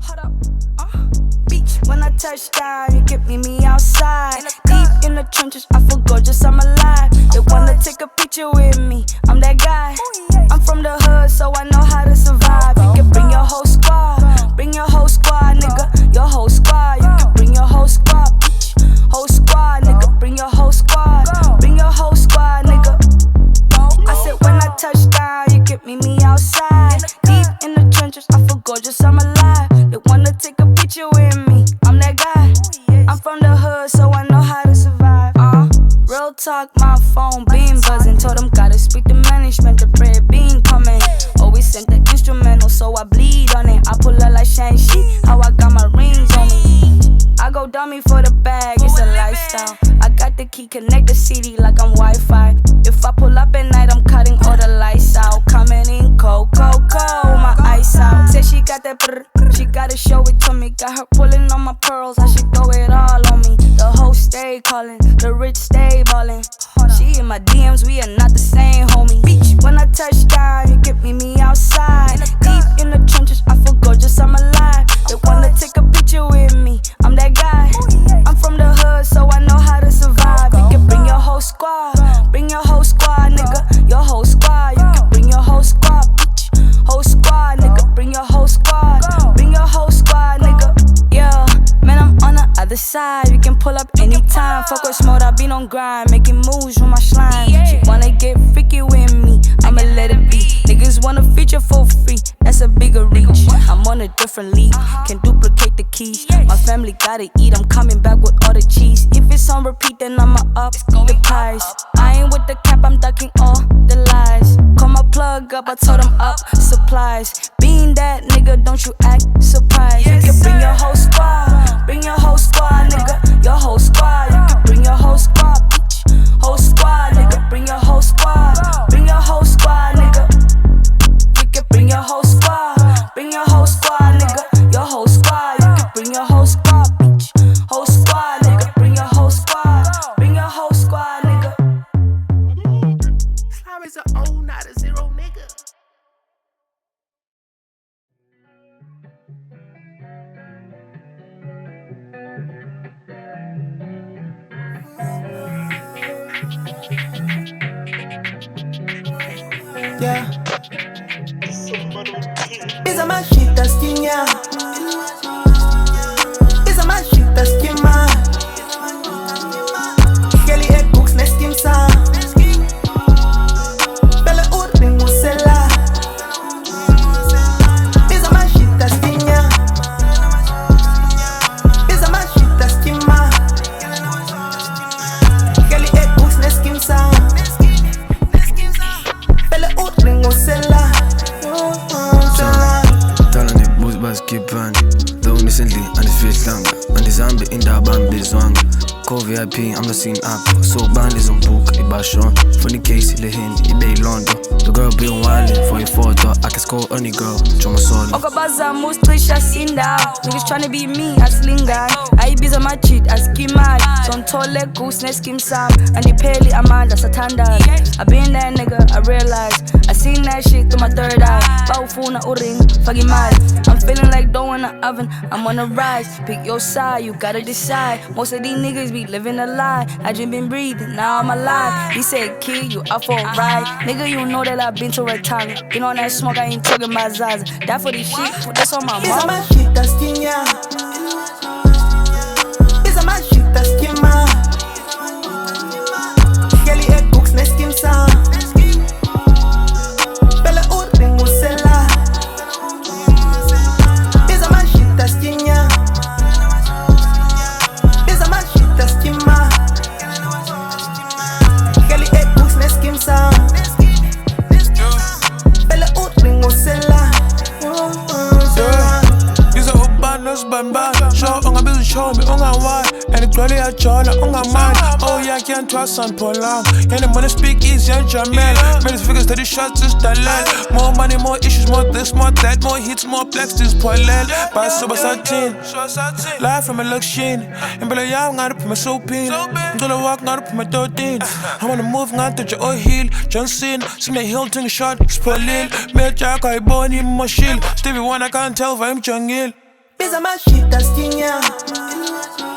Hold up, beach when I touch down, you get me outside. Deep in the trenches, I feel gorgeous, I'm alive. They wanna take a picture with me, I'm that guy. I'm from the hood, so I know how to survive. You can bring your whole squad, nigga, your whole squad. You can bring your whole squad, bitch, whole squad, nigga. Bring your whole squad, bring your whole squad, nigga. I said when I touch down, you get me outside. Deep in the trenches, I feel gorgeous, I'm alive. They wanna take a picture with me, I'm that guy. I'm from the hood, so I know how to survive. Real talk, my phone been buzzing. Told them gotta speak to management, the bread been coming. Always sent the instrumental, so I bleed on it. I pull up like Shang-Chi, how I got my rings on me. I go dummy for the bag, it's a lifestyle. I got the key, connect the CD like I'm Wi-Fi. If I pull up at night, I'm cutting all the lights out. Coming in cold, my ice out. Said she got that brr, she gotta show it to me. Got her pulling on my pearls, I should throw it all on me. The hoes stay calling, the rich stay ballin'. She in my DMs, we are not the same, homie. Beach, when I touch down, you get me outside. Deep in the trenches, I feel gorgeous, I'm alive. They wanna take a picture with me, I'm that guy. I'm from the hood, so I know how to survive. You can bring your whole squad, nigga, your whole squad. You can bring your whole squad, bitch, whole squad, nigga. Bring your whole squad, bring your whole squad, nigga. Yeah, man, I'm on the other side. You can pull up anytime. Fuck with smoke, I been on grind, making moves with my slime. She wanna get freaky with me, I'ma let it be. Niggas wanna feature for free, that's a bigger reach. I'm on a different league, can duplicate the keys. My family gotta eat, I'm coming back with all the cheese. If it's on repeat, then I'ma up the price. I ain't with the cap, I'm ducking all the lies. Call my plug up, I told him up supplies. Being that nigga, don't you act surprised. You can bring your whole squad, nigga, your whole squad. You can bring your whole squad, bitch, whole squad, nigga. Bring your whole squad, bring your whole squad, nigga. You can bring your whole squad, nigga, your whole squad. You can bring your whole squad, bitch, whole squad, nigga. Bring your whole squad, nigga. Slime is an O, not a zero, nigga. Yeah. It's a man shit that's skin, yeah. It's a man shit that's skin, man. Kelly egg books, next skin, son. Bella Urban Musella. It's a man shit that's skin, yeah. It's a man shit that's skin, man. Kelly egg books, next skin, son. Bella Urban Musella. Skipan, though recently and it's fish lang. And the zombie in the bambi zwang. Call VIP, I'm not seeing up. So band is on book, Ibashon. Funny case, Lehin, Ibay Londo. The girl been wildin' for your photo. I can score any girl, show my soul. Okabaza, most Trisha Sinda. Niggas tryna be me, I sling guy. I be on my cheat, I skim mad. Son tole, goose, ne skim sam. And the peli, Amanda, Satanda. I been that nigga, I realized. I seen that shit through my third eye. Baufuna uring, faggy mad. I'm feeling like dough in the oven, I'm on the rise. Pick your side, you gotta decide. Most of these niggas be living a lie. I just been breathing, now I'm alive. He said, kid, you up for a ride. Nigga, you know that I've been to a tongue. You know that smoke, I ain't talking about Zaza. That for this shit, put this on my mom. It's a man shit that's skin, yeah. It's a man shit that's skin, man. Kelly egg books, next skin, son. Bella Urban Musella. It's a man shit that's skin, yeah. It's a man shit that's skin, man. Kelly egg books, next skin, son. Bella Urban Musella. Is a urbanos bamba. Show on a bill show me ungawani and igcwele yajola ungamani. Oh yeah, can't trust on Polang. And I'm gonna speak easy and Jamel. Made his figures 30 shots is talent. More money, more issues, more this, more that, more hits, more plex, this poilel. By super satin, live from a luck sheen. And be like, yeah, I'm gonna put my soap in. I'm gonna walk, gonna put my throat in. I'm gonna move, gonna touch your oil heel. Johnson, sing the hill, take a shot, spoilil. Made Jack, I born him, my shield. Stevie Wonder, I can't tell if I'm jungle. Pesa machita stinha.